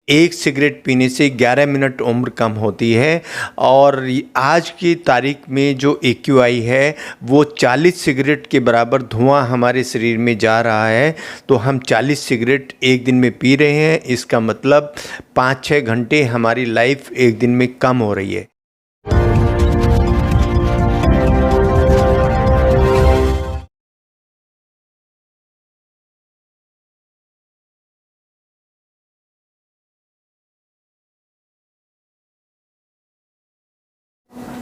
एक सिगरेट पीने से 11 मिनट उम्र कम होती है। और आज की तारीख में जो AQI है वो 40 सिगरेट के बराबर धुआं हमारे शरीर में जा रहा है। तो हम 40 सिगरेट एक दिन में पी रहे हैं, इसका मतलब 5-6 घंटे हमारी लाइफ एक दिन में कम हो रही है।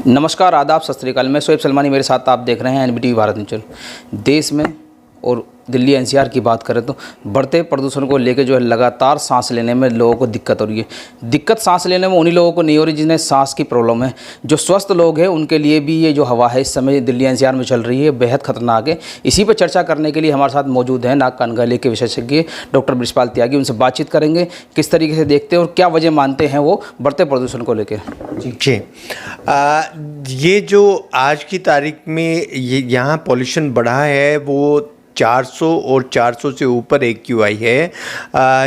नमस्कार, आदाब, सत श्री अकाल। मैं शोएब सलमानी, मेरे साथ आप देख रहे हैं NBTV भारत न्यूज़। देश में और दिल्ली NCR की बात करें तो बढ़ते प्रदूषण को लेकर जो है लगातार सांस लेने में लोगों को दिक्कत हो रही है। दिक्कत सांस लेने में उन्हीं लोगों को नहीं हो रही जिन्हें सांस की प्रॉब्लम है। जो स्वस्थ लोग हैं उनके लिए भी ये जो हवा है इस समय दिल्ली NCR में चल रही है बेहद खतरनाक है। इसी पर चर्चा करने के लिए हमारे साथ मौजूद हैं नाक कान गले के विशेषज्ञ डॉक्टर बृषपाल त्यागी। उनसे बातचीत करेंगे किस तरीके से देखते हैं और क्या वजह मानते हैं वो बढ़ते प्रदूषण को लेकर। जी, ये जो आज की तारीख में यहाँ पॉल्यूशन बढ़ा है वो 400 और 400 से ऊपर AQI है।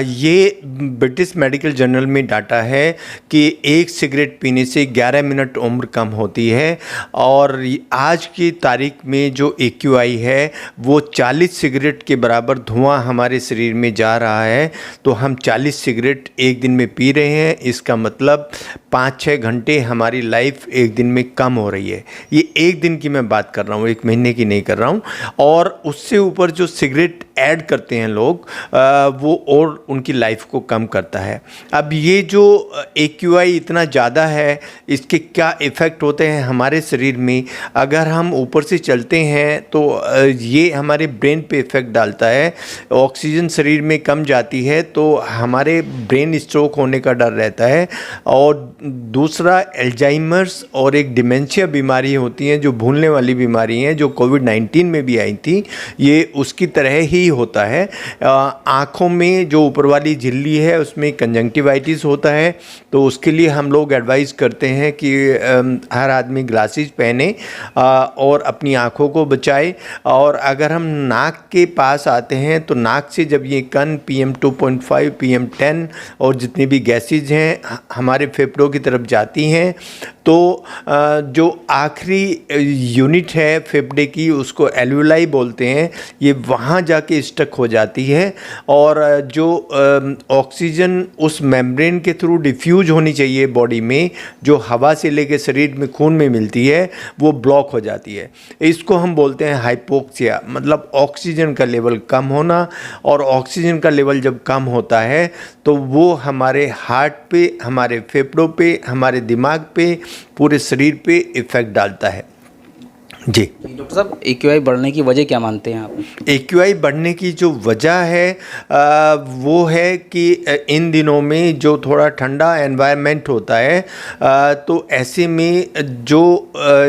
ये ब्रिटिश मेडिकल जर्नल में डाटा है कि एक सिगरेट पीने से 11 मिनट उम्र कम होती है। और आज की तारीख में जो AQI है वो 40 सिगरेट के बराबर धुआं हमारे शरीर में जा रहा है। तो हम 40 सिगरेट एक दिन में पी रहे हैं, इसका मतलब 5-6 घंटे हमारी लाइफ एक दिन में कम हो रही है। ये एक दिन की मैं बात कर रहा हूँ, एक महीने की नहीं कर रहा हूँ। और उससे ऊपर जो सिगरेट ऐड करते हैं लोग वो और उनकी लाइफ को कम करता है। अब ये जो AQI इतना ज़्यादा है, इसके क्या इफ़ेक्ट होते हैं हमारे शरीर में? अगर हम ऊपर से चलते हैं तो ये हमारे ब्रेन पे इफ़ेक्ट डालता है। ऑक्सीजन शरीर में कम जाती है तो हमारे ब्रेन स्ट्रोक होने का डर रहता है। और दूसरा एल्जाइमर्स और एक डिमेंशिया बीमारी होती हैं जो भूलने वाली बीमारी हैं, जो कोविड-19 में भी आई थी। ये उसकी तरह ही होता है। आँखों में जो ऊपर वाली झिल्ली है उसमें कंजंक्टिवाइटिस होता है। तो उसके लिए हम लोग एडवाइस करते हैं कि हर आदमी ग्लासेस पहने और अपनी आँखों को बचाए। और अगर हम नाक के पास आते हैं तो नाक से जब ये कण PM2.5 PM10 और जितनी भी गैसेज हैं हमारे फेफड़ों की तरफ जाती हैं तो जो आखिरी यूनिट है फेफड़े की उसको एल्वियोलाई बोलते हैं, ये वहाँ जाके स्टक हो जाती है। और जो ऑक्सीजन उस मेम्ब्रेन के थ्रू डिफ्यूज होनी चाहिए बॉडी में, जो हवा से लेके शरीर में खून में मिलती है, वो ब्लॉक हो जाती है। इसको हम बोलते हैं हाइपोक्सिया, मतलब ऑक्सीजन का लेवल कम होना। और ऑक्सीजन का लेवल जब कम होता है तो वो हमारे हार्ट पे, हमारे फेफड़ों पे, हमारे दिमाग पे, पूरे शरीर पे इफ़ेक्ट डालता है। जी डॉक्टर साहब, AQI बढ़ने की वजह क्या मानते हैं आप? AQI बढ़ने की जो वजह है वो है कि इन दिनों में जो थोड़ा ठंडा एनवायरनमेंट होता है तो ऐसे में जो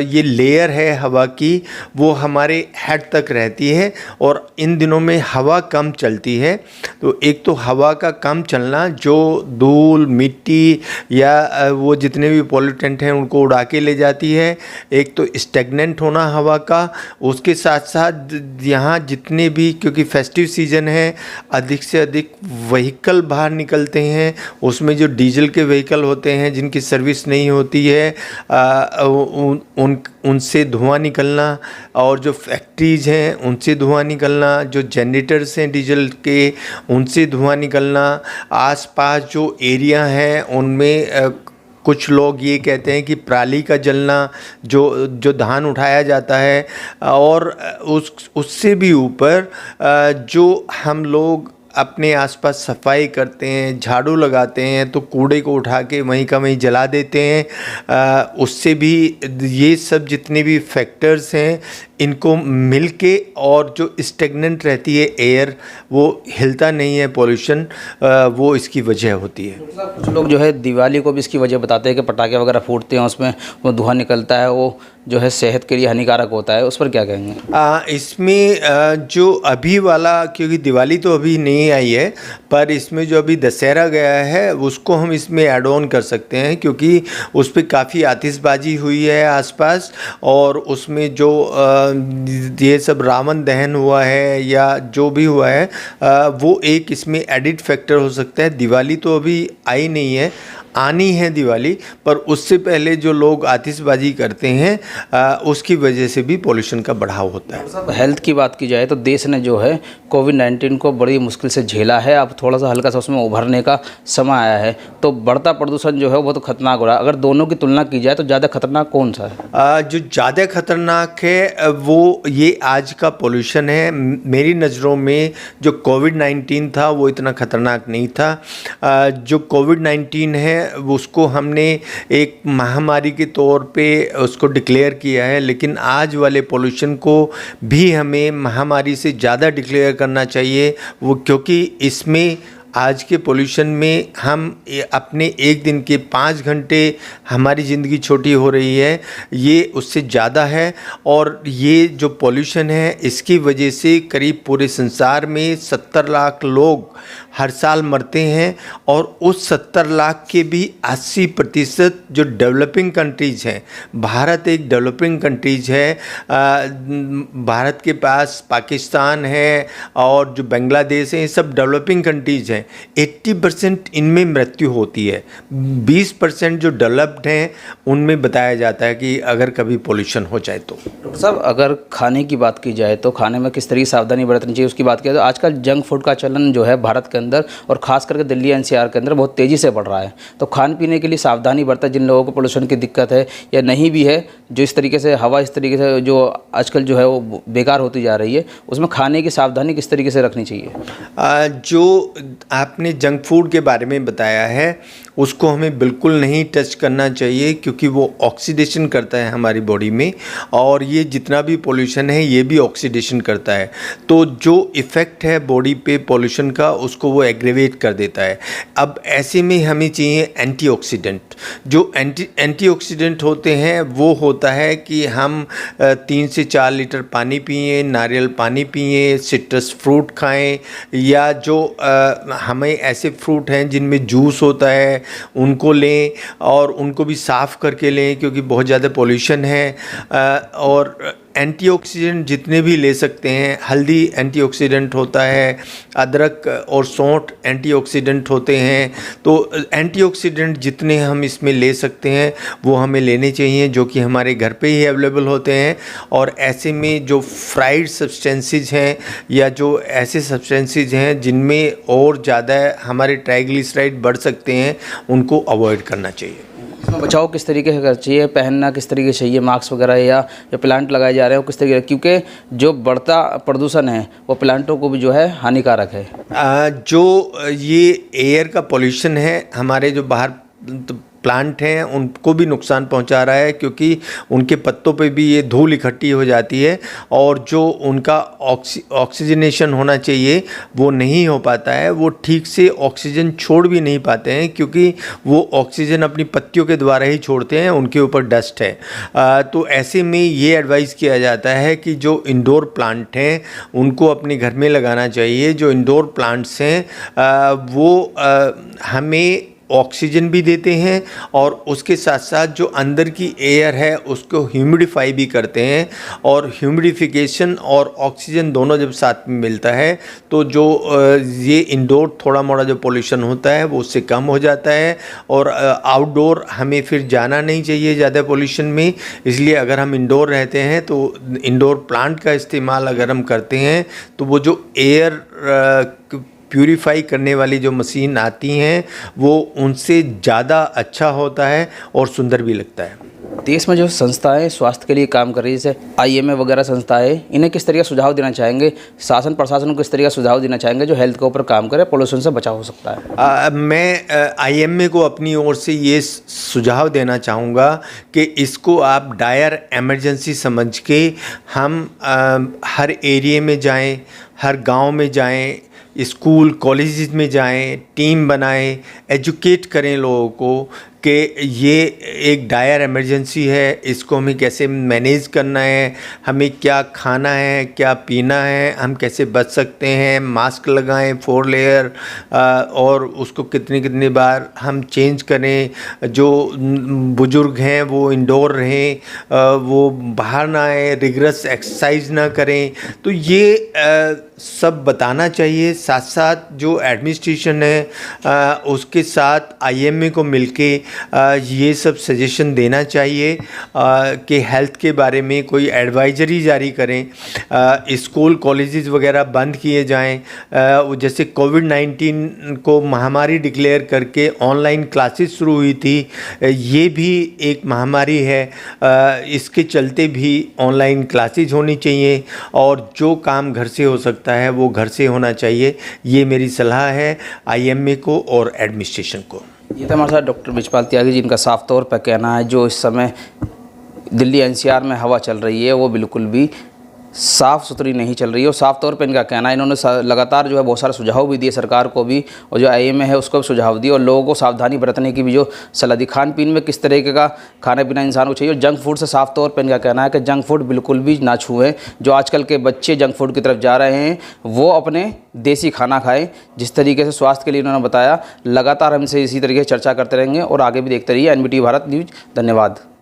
ये लेयर है हवा की वो हमारे हेड तक रहती है। और इन दिनों में हवा कम चलती है। तो एक तो हवा का कम चलना जो धूल मिट्टी या वो जितने भी पॉल्यूटेंट हैं उनको उड़ा के ले जाती है। एक तो स्टेगनेंट होना हवा का, उसके साथ साथ यहाँ जितने भी, क्योंकि फेस्टिव सीजन है, अधिक से अधिक व्हीकल बाहर निकलते हैं। उसमें जो डीजल के व्हीकल होते हैं जिनकी सर्विस नहीं होती है उनसे धुआं निकलना, और जो फैक्ट्रीज़ हैं उनसे धुआं निकलना, जो जनरेटर्स हैं डीजल के उनसे धुआं निकलना, आसपास जो एरिया हैं उनमें कुछ लोग ये कहते हैं कि पराली का जलना, जो धान उठाया जाता है। और उससे भी ऊपर जो हम लोग अपने आसपास सफाई करते हैं, झाड़ू लगाते हैं तो कूड़े को उठा के वहीं का वहीं जला देते हैं। उससे भी ये सब जितने भी फैक्टर्स हैं इनको मिलके, और जो स्टेगनेंट रहती है एयर, वो हिलता नहीं है पॉल्यूशन, वो इसकी वजह होती है। कुछ लोग जो है दिवाली को भी इसकी वजह बताते हैं कि पटाखे वगैरह फूटते हैं उसमें वो धुआं निकलता है, वो जो है सेहत के लिए हानिकारक होता है। उस पर क्या कहेंगे? इसमें जो अभी वाला, क्योंकि दिवाली तो अभी नहीं आई है, पर इसमें जो अभी दशहरा गया है उसको हम इसमें ऐड ऑन कर सकते हैं, क्योंकि उस पर काफ़ी आतिशबाजी हुई है आसपास। और उसमें जो ये सब रावण दहन हुआ है या जो भी हुआ है, वो एक इसमें एडिड फैक्टर हो सकता है। दिवाली तो अभी आई नहीं है, आनी है दिवाली, पर उससे पहले जो लोग आतिशबाजी करते हैं उसकी वजह से भी पोल्यूशन का बढ़ाव होता है। सब हेल्थ की बात की जाए तो देश ने जो है कोविड-19 को बड़ी मुश्किल से झेला है। अब थोड़ा सा हल्का सा उसमें उभरने का समय आया है, तो बढ़ता प्रदूषण जो है वो तो खतरनाक हो रहा है। अगर दोनों की तुलना की जाए तो ज़्यादा खतरनाक कौन सा है? जो ज़्यादा खतरनाक है वो ये आज का पोल्यूशन है। मेरी नज़रों में जो कोविड-19 था वो इतना खतरनाक नहीं था। जो कोविड-19 है उसको हमने एक महामारी के तौर पे उसको डिक्लेयर किया है, लेकिन आज वाले पोल्यूशन को भी हमें महामारी से ज़्यादा डिक्लेयर करना चाहिए। वो क्योंकि इसमें आज के पोल्यूशन में हम अपने एक दिन के 5 घंटे हमारी ज़िंदगी छोटी हो रही है, ये उससे ज़्यादा है। और ये जो पोल्यूशन है इसकी वजह से करीब पूरे संसार में 70 लाख लोग हर साल मरते हैं, और उस 70 लाख के भी 80% जो डेवलपिंग कंट्रीज़ हैं। भारत एक डेवलपिंग कंट्रीज़ है। भारत के पास पाकिस्तान है और जो बांग्लादेश है, ये सब डेवलपिंग कंट्रीज़ हैं। 80% इनमें मृत्यु होती है। 20% जो डेवलप्ड हैं उनमें बताया जाता है कि अगर कभी पोल्यूशन हो जाए तो। डॉक्टर साहब, अगर खाने की बात की जाए तो खाने में किस तरह की सावधानी बरतनी चाहिए उसकी बात की जाए तो आजकल जंक फूड का चलन जो है भारत के अंदर और ख़ास करके दिल्ली एनसीआर के अंदर बहुत तेज़ी से बढ़ रहा है। तो खाने पीने के लिए सावधानी बरता, जिन लोगों को पोल्यूशन की दिक्कत है या नहीं भी है, जो इस तरीके से हवा इस तरीके से जो आजकल जो है वो बेकार होती जा रही है, उसमें खाने की सावधानी किस तरीके से रखनी चाहिए? जो आपने जंक फूड के बारे में बताया है उसको हमें बिल्कुल नहीं टच करना चाहिए, क्योंकि वो ऑक्सीडेशन करता है हमारी बॉडी में, और ये जितना भी पोल्यूशन है ये भी ऑक्सीडेशन करता है। तो जो इफ़ेक्ट है बॉडी पे पोल्यूशन का उसको वो एग्रेवेट कर देता है। अब ऐसे में हमें चाहिए एंटीऑक्सीडेंट। जो एंटीऑक्सीडेंट होते हैं वो होता है कि हम 3 से 4 लीटर पानी पिएं, नारियल पानी पिएं, सिट्रस फ्रूट खाएं, या जो हमें ऐसे फ्रूट हैं जिनमें जूस होता है उनको लें, और उनको भी साफ़ करके लें क्योंकि बहुत ज़्यादा पोल्यूशन है। और एंटीऑक्सीडेंट जितने भी ले सकते हैं, हल्दी एंटीऑक्सीडेंट होता है, अदरक और सौंठ एंटीऑक्सीडेंट होते हैं। तो एंटीऑक्सीडेंट जितने हम इसमें ले सकते हैं वो हमें लेने चाहिए, जो कि हमारे घर पे ही अवेलेबल होते हैं। और ऐसे में जो फ्राइड सब्सटेंसेस हैं या जो ऐसे सब्सटेंसेस हैं जिनमें और ज़्यादा हमारे ट्राइग्लिसराइड बढ़ सकते हैं, उनको अवॉइड करना चाहिए। इसमें बचाव किस तरीके से करना चाहिए, पहनना किस तरीके से चाहिए, मास्क वगैरह या जो प्लांट लगाए जा रहे हैं वो किस तरीके, क्योंकि जो बढ़ता प्रदूषण है वो प्लांटों को भी जो है हानिकारक है। जो ये एयर का पोल्यूशन है, हमारे जो बाहर प्लांट हैं उनको भी नुकसान पहुंचा रहा है, क्योंकि उनके पत्तों पे भी ये धूल इकट्ठी हो जाती है, और जो उनका ऑक्सीजनेशन होना चाहिए वो नहीं हो पाता है। वो ठीक से ऑक्सीजन छोड़ भी नहीं पाते हैं, क्योंकि वो ऑक्सीजन अपनी पत्तियों के द्वारा ही छोड़ते हैं, उनके ऊपर डस्ट है। तो ऐसे में ये एडवाइस किया जाता है कि जो इंडोर प्लांट हैं उनको अपने घर में लगाना चाहिए। जो इंडोर प्लांट्स हैं वो हमें ऑक्सीजन भी देते हैं, और उसके साथ साथ जो अंदर की एयर है उसको ह्यूमिडिफाई भी करते हैं। और ह्यूमिडिफिकेशन और ऑक्सीजन दोनों जब साथ में मिलता है तो जो ये इंडोर थोड़ा मोड़ा जो पोल्यूशन होता है वो उससे कम हो जाता है। और आउटडोर हमें फिर जाना नहीं चाहिए ज़्यादा पोल्यूशन में। इसलिए अगर हम इंडोर रहते हैं तो इंडोर प्लांट का इस्तेमाल अगर हम करते हैं तो वो जो एयर प्यूरिफाई करने वाली जो मशीन आती हैं वो उनसे ज़्यादा अच्छा होता है और सुंदर भी लगता है। देश में जो संस्थाएं स्वास्थ्य के लिए काम कर रही है, जैसे IMA वगैरह संस्थाएं, इन्हें किस तरीके का सुझाव देना चाहेंगे, शासन प्रशासन को किस तरीके का सुझाव देना चाहेंगे जो हेल्थ के ऊपर काम करे, पोल्यूशन से बचाव हो सकता है? मैं IMA को अपनी ओर से ये सुझाव देना चाहूँगा कि इसको आप डायर इमरजेंसी समझ के हम हर एरिया में जाएं, हर गांव में जाएं, स्कूल कॉलेजेस में जाएं, टीम बनाएं, एजुकेट करें लोगों को कि ये एक डायर इमरजेंसी है, इसको हमें कैसे मैनेज करना है, हमें क्या खाना है, क्या पीना है, हम कैसे बच सकते हैं, मास्क लगाएं 4 लेयर, और उसको कितनी कितनी बार हम चेंज करें, जो बुज़ुर्ग हैं वो इंडोर रहें, वो बाहर ना आए, रिगरस एक्सरसाइज ना करें। तो ये सब बताना चाहिए। साथ साथ जो एडमिनिस्ट्रेशन है उसके साथ आईएमए को मिलके ये सब सजेशन देना चाहिए कि हेल्थ के बारे में कोई एडवाइजरी जारी करें। स्कूल कॉलेजेस वगैरह बंद किए जाएं। जैसे कोविड-19 को महामारी डिक्लेयर करके ऑनलाइन क्लासेस शुरू हुई थी, ये भी एक महामारी है, इसके चलते भी ऑनलाइन क्लासेस होनी चाहिए और जो काम घर से हो सकता है वो घर से होना चाहिए। ये मेरी सलाह है आईएमए को और एडमिनिस्ट्रेशन को। ये तो हमारे साथ डॉक्टर बृजपाल त्यागी जी, इनका साफ तौर पर कहना है जो इस समय दिल्ली एनसीआर में हवा चल रही है वो बिल्कुल भी साफ़ सुथरी नहीं चल रही है। और साफ़ तौर पे इनका कहना है, इन्होंने लगातार जो है बहुत सारे सुझाव भी दिए सरकार को भी, और जो आईएमए है उसको भी सुझाव दिए, और लोगों को सावधानी बरतने की भी जो सलाह दी। खान पीन में किस तरीके का खाना पीना इंसान को चाहिए, और जंक फूड से साफ़ तौर पे इनका कहना है कि जंक फूड बिल्कुल भी ना छुएं। जो आजकल के बच्चे जंक फूड की तरफ जा रहे हैं वो अपने देसी खाना खाएं, जिस तरीके से स्वास्थ्य के लिए इन्होंने बताया। लगातार हमसे इसी तरीके से चर्चा करते रहेंगे और आगे भी देखते रहिए एनबीटी भारत न्यूज़। धन्यवाद।